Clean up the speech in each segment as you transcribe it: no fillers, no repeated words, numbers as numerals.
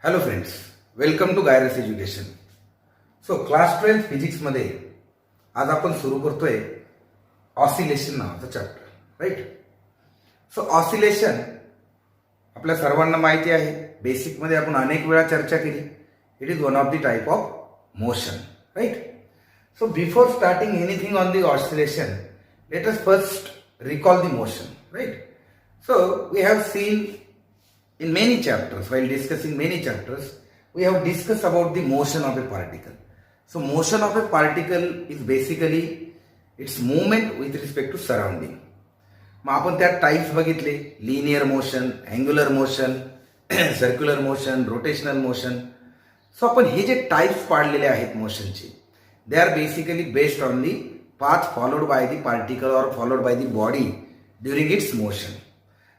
Hello friends, welcome to Gyrus education. So class 12 फिजिक्समध्ये आज आपण सुरू करतोय ऑसिलेशन नावाचं चॅप्टर, राईट. सो ऑसिलेशन आपल्या सर्वांना माहिती आहे. बेसिकमध्ये आपण अनेक वेळा चर्चा केली. It is one of the type of motion, right. So before starting anything on the oscillation, let us first recall the motion, right? So we have seen in many chapters, while discussing many chapters, we have discussed about the motion of a particle. So motion of a particle is basically its movement with respect to surrounding. मग आपण त्यात types बघितले: linear motion, angular motion, circular motion, rotational motion. So आपण हे जे types पाडलेले आहेत मोशनचे, they are basically based on the path followed by the particle or followed by the body during its motion.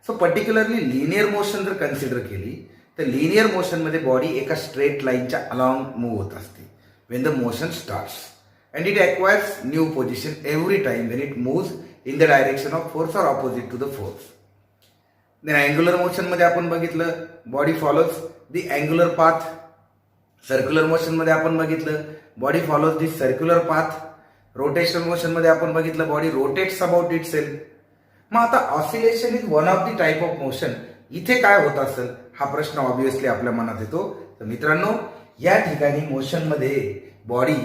So particularly linear motion जर consider केली तर linear motion मध्ये बॉडी एका स्ट्रेट लाईनच्या अलॉंग मूव्ह होत असते when the motion starts and it acquires new position every time when it moves in the direction of force or opposite to the force. Then angular motion मध्ये आपण बघितलं body follows the angular path. Circular motion मध्ये आपण बघितलं body follows the circular path. Rotational motion मध्ये आपण बघितलं body rotates about it self. मग आता oscillation is one of the type of motion. इथे काय होत असेल हा प्रश्न ऑब्व्हियसली आपल्या मनात येतो. तर मित्रांनो, या ठिकाणी मोशन मध्ये body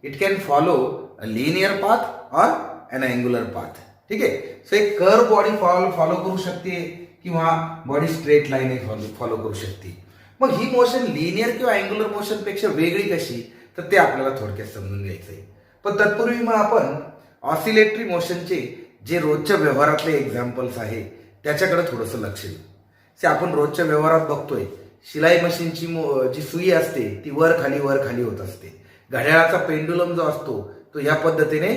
it can follow a linear path और अन अँग्युलर पाथ. ठीक आहे. सो एक कर्व बॉडी फॉलो करू शकते किंवा बॉडी स्ट्रेट लाईन फॉलो करू शकते. मग ही मोशन लिनियर किंवा अँग्युलर मोशन पेक्षा वेगळी कशी, तर ते आपल्याला थोडक्यात समजून घ्यायचं आहे. पण तत्पूर्वी मग आपण ऑसिलेटरी मोशनचे जे रोजच्या व्यवहारातले एक्झाम्पल्स आहे त्याच्याकडे थोडंसं लक्ष देऊ. से आपण रोजच्या व्यवहारात बघतोय शिलाई मशीनची जी सुई असते ती वर खाली होत असते. घड्याळाचा पेंडुलम जो असतो तो या पद्धतीने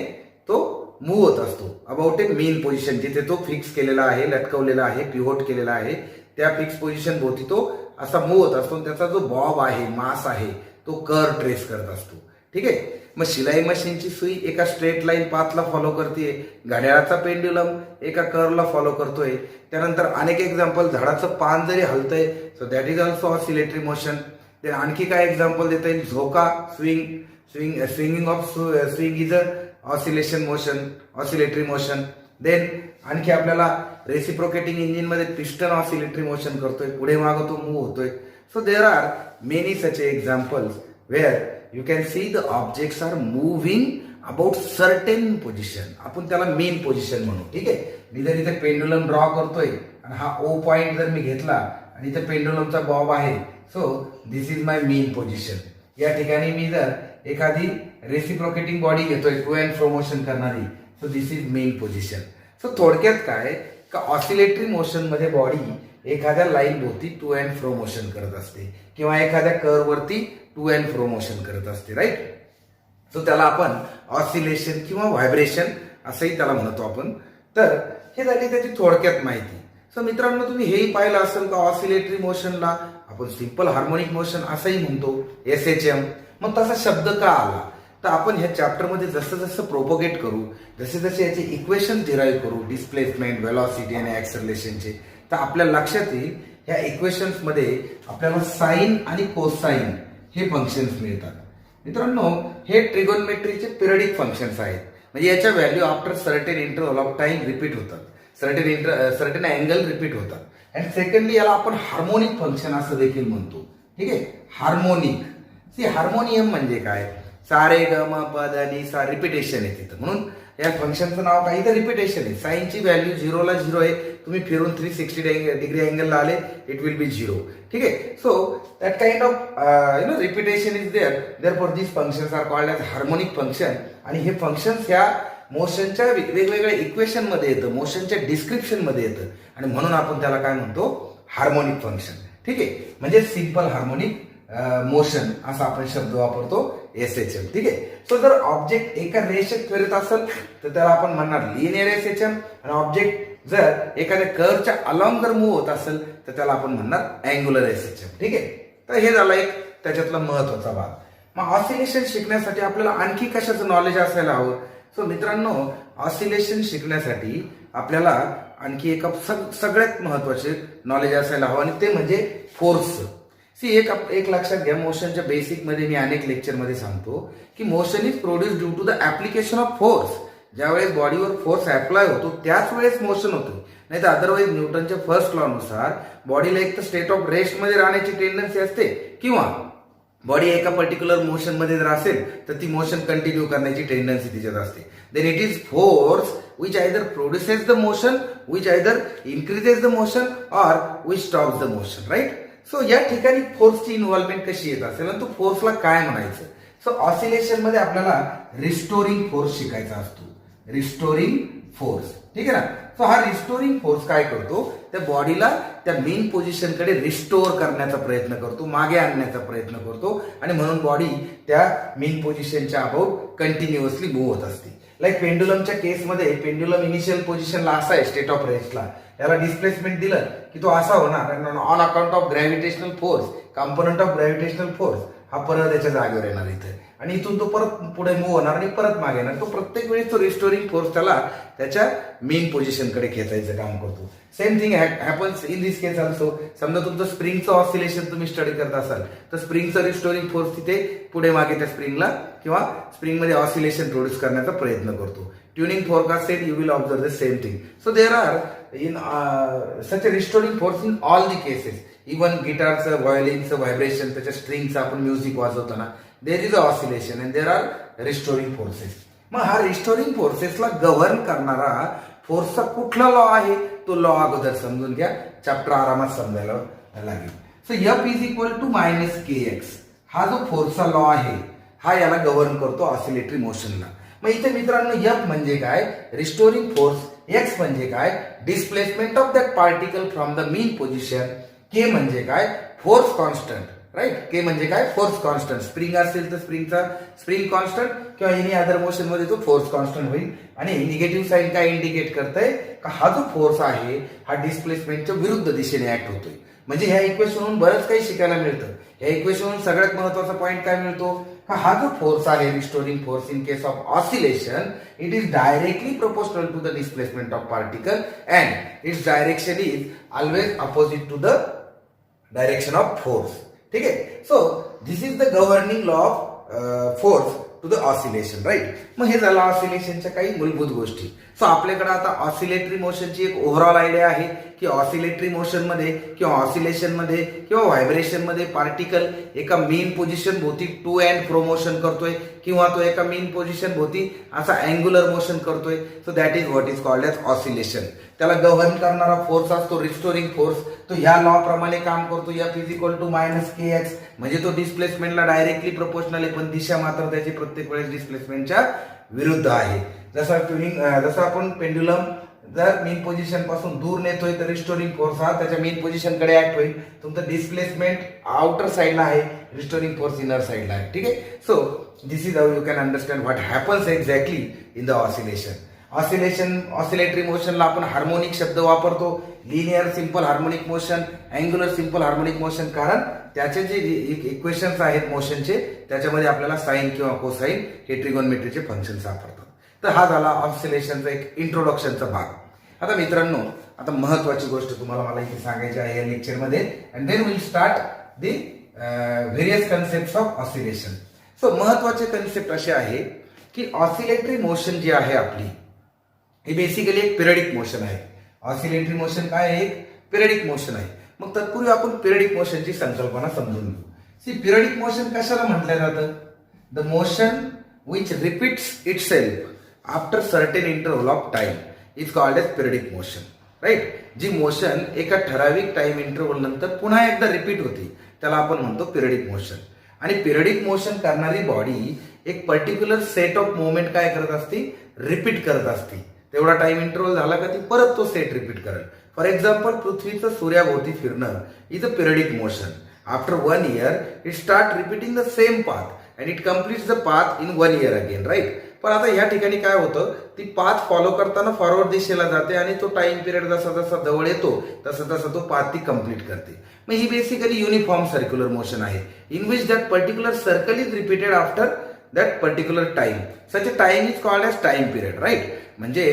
तो मूव्ह होत असतो अबाउट ए मेन पोझिशन, जिथे तो फिक्स केलेला आहे, लटकवलेला आहे, पिव्होट केलेला आहे, त्या फिक्स पोझिशन भोवती तो असा मूव्ह होत असतो. त्याचा जो बॉब आहे, मास आहे, तो कर्व ट्रेस करत असतो. ठीक आहे. मग शिलाई मशीनची सुई एका स्ट्रेट लाईन पाथला फॉलो करते, घड्याळाचा पेंड्युलम एका कर्वला फॉलो करतोय. त्यानंतर अनेक एक्झाम्पल, झाडाचं पान जरी हलतंय so that is also oscillatory motion. ते आणखी काय एक्झाम्पल देता येईल? झोका, swinging of swing is a oscillation motion, oscillatory motion. Then आणखी आपल्याला रेसिप्रोकेटिंग इंजिन मध्ये पिस्टन ऑसिलेटरी मोशन करतोय, पुढे मागं तो मूव्ह होतोय. So there are many such examples where you can see the objects are moving about certain position. आपण त्याला मेन पोझिशन म्हणू. ठीक आहे. मी जर इथे पेंडुलम ड्रॉ करतोय आणि हा ओ पॉइंट जर मी घेतला आणि इथे पेंडुलमचा बॉब आहे, so this is my main position. या ठिकाणी मी जर एखादी रेसिप्रोकेटिंग बॉडी घेतोय टू अँड फ्रो मोशन करणारी, so this is main position. So थोडक्यात काय का ऑसिलेटरी मोशन मध्ये बॉडी एखाद्या लाईन भोवती टू अँड फ्रो मोशन करत असते किंवा एखाद्या कर्व वरती टू अँड फ्रो मोशन करत असते, राईट. सो त्याला आपण ऑसिलेशन किंवा व्हायब्रेशन असंही त्याला म्हणतो आपण. तर हे झाली त्याची थोडक्यात माहिती. सो मित्रांनो, तुम्ही हेही पाहिलं असेल का ऑसिलेटरी मोशनला आपण सिंपल हार्मोनिक मोशन असंही म्हणतो, SHM. मग तसा शब्द का आला? तर आपण ह्या चॅप्टरमध्ये जसं जसं प्रोपोगेट करू, जसे जसे याचे इक्वेशन डिराईव्ह करू, डिस्प्लेसमेंट, व्हेलॉसिटी आणि ऍक्सलरेशनचे, तर आपल्या लक्षात येईल ह्या इक्वेशन्स मध्ये आपल्याला साइन आणि कोसाइन हे फंक्शन्स मिळतात. मित्रांनो, हे ट्रिगोनमेट्रीचे पिरियडिक फंक्शन्स आहेत. म्हणजे याच्या value after certain interval of time repeat होतात, सर्टेन अँगल रिपीट होतात. अँड सेकंडली याला आपण हार्मोनिक फंक्शन असं देखील म्हणतो. ठीक आहे. हार्मोनिक, हार्मोनियम म्हणजे काय? सारे ग म प द नि सा, रिपिटेशन आहे तिथं, म्हणून या फंक्शनचं नाव काही तर रिपिटेशन आहे. साईनची व्हॅल्यू 0 ला 0 आहे. तुम्ही फिरून 360 डिग्री अँगलला आले, इट विल बी 0. ठीक आहे. So that kind of repetition is there for this functions are called as harmonic function. आणि हे फंक्शन्स ह्या मोशनच्या वेगवेगळ्या इक्वेशन मध्ये येतं, मोशनच्या डिस्क्रिप्शन मध्ये येतं, आणि म्हणून आपण त्याला काय म्हणतो? Harmonic function. ठीक आहे. म्हणजे सिंपल हार्मोनिक मोशन असा आपण शब्द वापरतो, SHM. ठीक आहे. सो जर ऑब्जेक्ट एका रेषेत फिरत असेल तर त्याला आपण म्हणणार लिनियर SHM, आणि ऑब्जेक्ट जर एखाद्या कर्वच्या अलॉंग जर मूव्ह होत असेल तर त्याला आपण म्हणणार अँग्युलर SHM. ठीक आहे. तर हे झालं एक त्याच्यातला महत्वाचा भाग. मग ऑसिलेशन शिकण्यासाठी आपल्याला आणखी कशाचं नॉलेज असायला हवं? सो मित्रांनो, ऑसिलेशन शिकण्यासाठी आपल्याला आणखी एका सगळ्यात महत्वाचे नॉलेज असायला हवं, आणि ते म्हणजे फोर्स. एक लक्षात घ्या, मोशनच्या बेसिक मध्ये मी अनेक लेक्चर मध्ये सांगतो की motion is produce due to the application of force. ज्यावेळेस बॉडीवर फोर्स अप्लाय होतो त्याच वेळेस मोशन होतं. नाही तर अदरवाईज न्यूटनच्या फर्स्ट लॉ नुसार बॉडीला एक तर स्टेट ऑफ रेस्ट मध्ये राहण्याची टेंडन्सी असते, किंवा बॉडी एका पर्टिक्युलर मोशन मध्ये जर असेल तर ती मोशन कंटिन्यू करण्याची टेंडन्सी तिच्यात असते. Then it is force which either produces the motion, which either increases the motion or which stops the motion, right? So या ठिकाणी फोर्सची इन्व्हॉल्वमेंट कशी येत असेल आणि तो फोर्सला काय म्हणायचं. सो ऑसिलेशन मध्ये आपल्याला रिस्टोरिंग फोर्स शिकायचा असतो. रिस्टोरिंग फोर्स, ठीक आहे ना. सो हा रिस्टोरिंग फोर्स काय करतो, त्या बॉडीला त्या मेन पोझिशनकडे रिस्टोर करण्याचा प्रयत्न करतो, मागे आणण्याचा प्रयत्न करतो, आणि म्हणून बॉडी त्या मेन पोझिशनच्या अबाउट कंटिन्युअसली मूव्ह होत असते. लाईक पेंडुलमच्या केसमध्ये पेंडुलम इनिशियल पोझिशनला असा आहे स्टेट ऑफ रेस्टला, याला डिस्प्लेसमेंट दिलं की तो असा होणार on account of gravitational force, component of gravitational force हा परत त्याच्या जागेवर येणार इथे, आणि इथून तो परत पुढे मूव्ह होणार आणि परत मागे येणार. तो प्रत्येक वेळेस तो रिस्टोरिंग फोर्स त्याला त्याच्या मेन पोझिशनकडे खेचायचं काम करतो. Same thing happens in this case also. समजा तुमचं स्प्रिंगचं ऑसिलेशन तुम्ही स्टडी करत असाल तर स्प्रिंगचं रिस्टोरिंग फोर्स तिथे पुढे मागे त्या स्प्रिंगला किंवा स्प्रिंगमध्ये ऑसिलेशन प्रोड्यूस करण्याचा प्रयत्न करतो. Tuning forecast set you will observe the same thing. So there are in such a restoring force in all the cases. Even गिटारचं, व्हायोलिनचं व्हायब्रेशन, त्याच्या स्ट्रिंगचं आपण म्युझिक वाजवताना there is a oscillation and there are restoring forces. मग हा restoring फोर्सेसला govern करणारा फोर्सचा कुठला लॉ आहे तो लॉ अगोदर समजून घ्या, चॅप्टर आरामात समजायला लागेल. So F is equal to minus K X हा जो फोर्सचा लॉ आहे हा याला गव्हर्न करतो ऑसिलेटरी मोशनला. मग इथे मित्रांनो एफ म्हणजे काय, रिस्टोरिंग फोर्स. एक्स म्हणजे काय, displacement of that particle from the mean position. K म्हणजे काय, फोर्स कॉन्स्टंट, राईट. के म्हणजे काय, फोर्स कॉन्स्टंट. स्प्रिंग असेल तर स्प्रिंगचा स्प्रिंग कॉन्स्टंट किंवा एनी अदर मोशन मध्ये तो फोर्स कॉन्स्टंट होईल. आणि निगेटिव्ह साईन काय इंडिकेट करतंय का हा जो फोर्स आहे हा डिस्प्लेसमेंटच्या विरुद्ध दिशेने ऍक्ट होतोय. म्हणजे ह्या इक्वेशनवरून बरंच काही शिकायला मिळतं. ह्या इक्वेशनवरून सगळ्यात महत्वाचा पॉईंट काय मिळतो का हा जो फोर्स आहे restoring force in case of oscillation it is directly proportional to the displacement of particle and its direction is always opposite to the direction of force. ठीक आहे. So this is the governing law of force to the oscillation, right. मग हे झालं ऑसिलेशनच्या काही मूलभूत गोष्टी. So आपल्याकडे आता ऑसिलेटरी मोशनची एक ओव्हरऑल आयडिया आहे की ऑसिलेटरी मोशन मध्ये किंवा ऑसिलेशन मध्ये किंवा व्हायब्रेशन मध्ये पार्टिकल एका मेन पोझिशन भोवती टू अँड फ्रो मोशन करतोय किंवा तो एका मेन पोझिशन भोवती असा अँग्युलर मोशन करतोय. So that is what is called as oscillation. त्याला गव्हर्न करणारा फोर्स असतो रिस्टोरिंग फोर्स. तो ह्या लॉ प्रमाणे काम करतो. F is equal to minus K X म्हणजे तो डिस्प्लेसमेंटला डायरेक्टली प्रोपोर्शनल आहे, पण दिशा मात्र त्याची प्रत्येक वेळेस डिस्प्लेसमेंटच्या विरुद्ध आहे. जसं आपण पेंड्युलम जर मेन पोझिशन पासून दूर नेतोय तर रिस्टोरिंग फोर्स हा त्याच्या मेन पोझिशन कडे ऍक्ट होईल. तुमचं डिस्प्लेसमेंट आउटर साइडला आहे, रिस्टोरिंग फोर्स इनर साइडला आहे. ठीक आहे. So this is how you can understand what happens exactly in the oscillation. Oscillatory मोशनला आपण हार्मोनिक शब्द वापरतो. Linear simple harmonic motion, angular simple harmonic motion, कारण त्याचे जे इक्वेशन्स आहेत मोशनचे त्याच्यामध्ये आपल्याला साइन किंवा कोसाइन हे ट्रिगोनमेट्रीचे फंक्शन सापडतात. तर हा झाला ऑसिलेशनचा एक इंट्रोडक्शनचा भाग. आता मित्रांनो आता महत्वाची गोष्ट तुम्हाला मला इथे सांगायची आहे या लेक्चरमध्ये, and then will start the various concept of oscillation. So महत्वाचे कन्सेप्ट असे आहे की ऑसिलेटरी मोशन जी आहे आपली ही बेसिकली एक पिरियडिक मोशन आहे. ऑसिलेटरी मोशन काय आहे, एक पिरियडिक मोशन आहे. मग तत्पूर्वी आपण पिरियडिक मोशनची संकल्पना समजून घेऊ. सी पिरियडिक मोशन कशाला म्हटलं जातं, the motion which repeats itself after certain interval of time is called as periodic motion, right. जी मोशन एका ठराविक टाइम इंटरव्हल नंतर पुन्हा एकदा रिपीट होती त्याला आपण म्हणतो पिरियडिक मोशन. आणि पिरियडिक मोशन करणारी बॉडी एक पर्टिक्युलर सेट ऑफ मुवमेंट काय करत असते, रिपीट करत असते. तेवढा टाइम इंटरव्हल झाला का ती परत तो सेट रिपीट करेल. फॉर एक्झाम्पल पृथ्वीचं सूर्याभोवती फिरणं is a periodic motion. After 1 year it start repeating the same path and it completes the path in 1 year again, right. पण आता ह्या ठिकाणी काय होतं, ती पाथ फॉलो करताना फॉरवर्ड दिशेला जाते आणि तो टाइम पिरियड जसा जसा जवळ येतो तसा तसा तो पाथ ती कम्प्लीट करते. मग ही बेसिकली युनिफॉर्म सर्क्युलर मोशन आहे in which that particular circle is repeated after that particular time. Such a time is called as time period, right. म्हणजे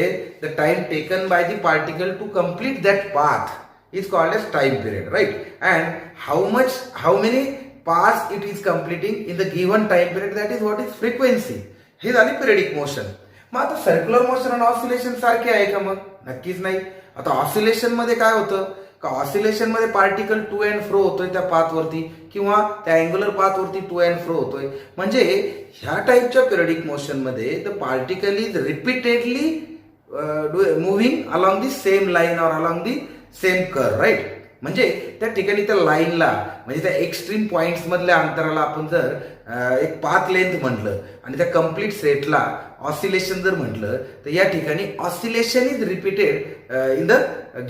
the time taken by the particle to complete that path is called as time period, right? And how many paths it is completing in the given time period, that is what is frequency. हे झाली periodic motion. मग आता circular motion आणि oscillation सारखे आहे का? मग नक्कीच नाही. आता ऑसिलेशन मध्ये काय होतं का, ऑसिलेशन मध्ये पार्टिकल टू अँड फ्रो होतोय त्या पाथवरती किंवा त्या अँग्युलर पाथवरती टू अँड फ्रो होतोय. म्हणजे ह्या टाईपच्या पिरियडिक मोशन मध्ये the particle is repeatedly moving along the same line or along the same curve, right? म्हणजे त्या ठिकाणी त्या लाईनला म्हणजे त्या एक्स्ट्रीम पॉइंट्स मधल्या अंतराला आपण जर एक पाथ लेंथ म्हटलं आणि त्या कम्प्लीट सेटला ऑसिलेशन जर म्हटलं तर या ठिकाणी oscillation is repeated in the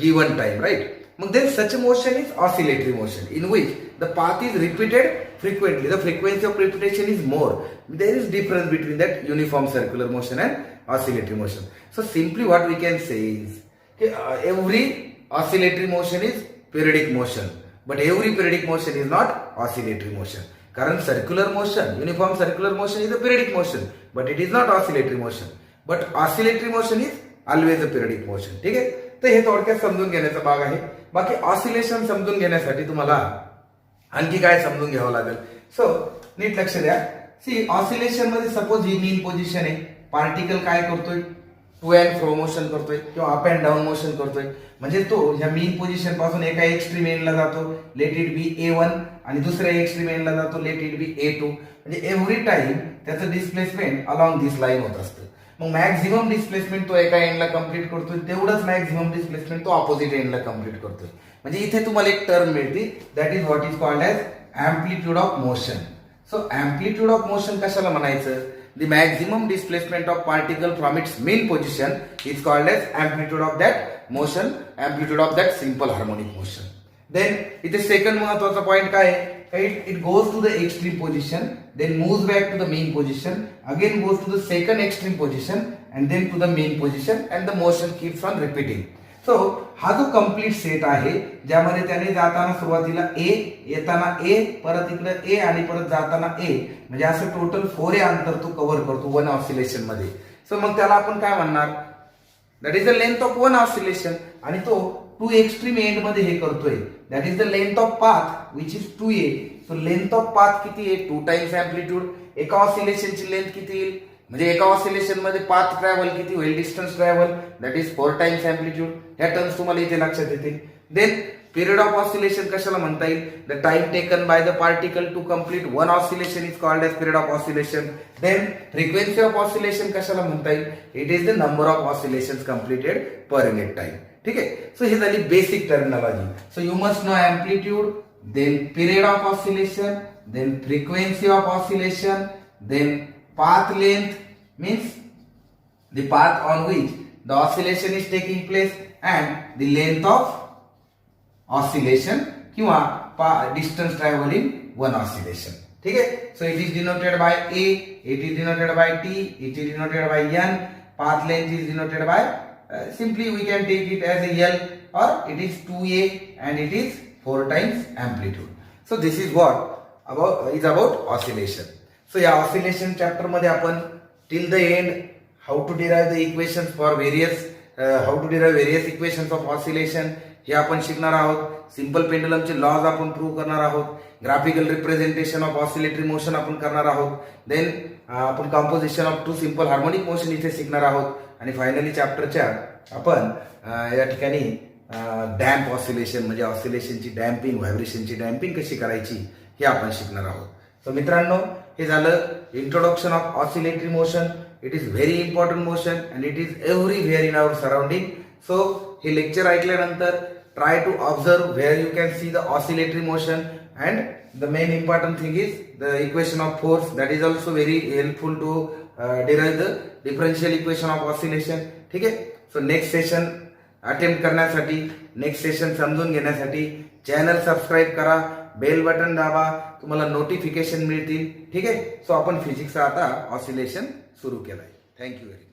given time, right? मग then such motion is oscillatory motion in which the path is repeated frequently. The frequency of repetition is more. There is difference between that uniform circular motion and oscillatory motion. So simply what we can say is every oscillatory motion is periodic motion, but every periodic motion is not oscillatory motion. Current circular motion, uniform circular motion is a periodic motion, but it is not oscillatory motion. But oscillatory motion is always a periodic motion. ठीक आहे? तर हे थोडक्यात समजून घेण्याचा भाग आहे. बाकी ऑसिलेशन समजून घेण्यासाठी तुम्हाला आणखी काय समजून घ्यावं लागेल. सो नीट लक्ष द्या. सी ऑसिलेशन मध्ये सपोज ही मीन पोझिशन आहे, पार्टिकल काय करतोय, टू अँड फ्रो मोशन करतोय किंवा अप अँड डाऊन मोशन करतोय. म्हणजे तो ह्या मीन पोझिशन पासून एका एक्स्ट्रीम एंडला जातो, लेट इट बी A1, आणि दुसऱ्या एक्स्ट्रीम एंडला जातो, लेट इट बी A2. म्हणजे एव्हरी टाइम त्याचं डिस्प्लेसमेंट अलॉंग दिस लाईन होत असतं. मग मॅक्झिमम डिस्प्लेसमेंट तो एका एंडला कंप्लीट करतोय, तेवढंच मॅक्झिमम डिस्प्लेसमेंट तो ऑपोजिट एंडला कंप्लीट करतोय. म्हणजे इथे तुम्हाला एक टर्म मिळते, that is what is called as amplitude of motion. So amplitude of motion कशाला म्हणायचं? The maximum displacement of particle from its mean position is called as amplitude of that motion, amplitude of that simple harmonic motion. Then इथे second महत्वाचा point काय आहे? It goes to the extreme position, then moves back to the mean position, again goes to the second extreme position, and then to the mean position, and the motion keeps on repeating. So हा जो complete set आहे ज्यामध्ये त्याने जाताना सुरुवातीला A, येताना A, परत इकडे A आणि परत जाताना A, म्हणजे असं टोटल 4 अंतर तो कव्हर करतो वन ऑसिलेशन मध्ये. सो मग त्याला आपण काय म्हणणार? That is the length of one oscillation. आणि तो टू एक्स्ट्रीम एंड मध्ये हे करतोय, that is the length of path which is 2A. So length of path किती आहे? 2 टाइम्स अँप्लिट्यूड. एका ऑसिलेशनची लेंथ किती येईल? म्हणजे एका ऑसिलेशन मध्ये पाथ ट्रॅव्हल किती होईल? Distance travel, that is 4 times amplitude. ह्या टर्म्स तुम्हाला इथे लक्षात येतील. देन पिरियड ऑफ ऑसिलेशन कशाला म्हणता येईल? The time taken by the particle to complete one oscillation is called as period of oscillation. Then frequency of oscillation कशाला म्हणता येईल? It is the number of oscillations completed per unit time. ठीक आहे? So ही झाली basic terminology. So you must know amplitude, then period of oscillation, then frequency of oscillation, then path length means the path on which the oscillation is taking place, and the length of oscillation किंवा distance traveled in one oscillation. ठीक है? So it is denoted by A, it is denoted by T, it is denoted by N. Path length is denoted by simply we can take it as a L, or it is 2A and it is 4 times amplitude. So this is what is about oscillation. So या oscillation chapter मध्ये आपण till the end how to derive the equations for various equations of oscillation हे आपण शिकणार आहोत. Simple पेंडुलमचे laws आपण prove करणार आहोत. Graphical representation of oscillatory motion आपण करणार आहोत. देन आपण composition of 2 simple harmonic motion इथे शिकणार आहोत. आणि फायनली चॅप्टरच्या आपण या ठिकाणी डॅम्प ऑसिलेशन म्हणजे ऑसिलेशनची डॅम्पिंग, व्हायब्रेशनची डॅम्पिंग कशी करायची हे आपण शिकणार आहोत. सो मित्रांनो, हे झालं introduction of oscillatory motion. It is very important motion and it is everywhere in our surrounding. So हे लेक्चर ऐकल्यानंतर try to observe where you can see the oscillatory motion, and the main important thing is the equation of force. That is also very helpful to derive the differential equation of oscillation. ठीक आहे? So next session attempt करण्यासाठी, next session समजून घेण्यासाठी channel subscribe करा, bell button दाबा, तुम्हाला notification मिळतील. ठीक आहे? सो आपण फिजिक्सचा आता ऑसिलेशन सुरू केलाय. Thank you very much.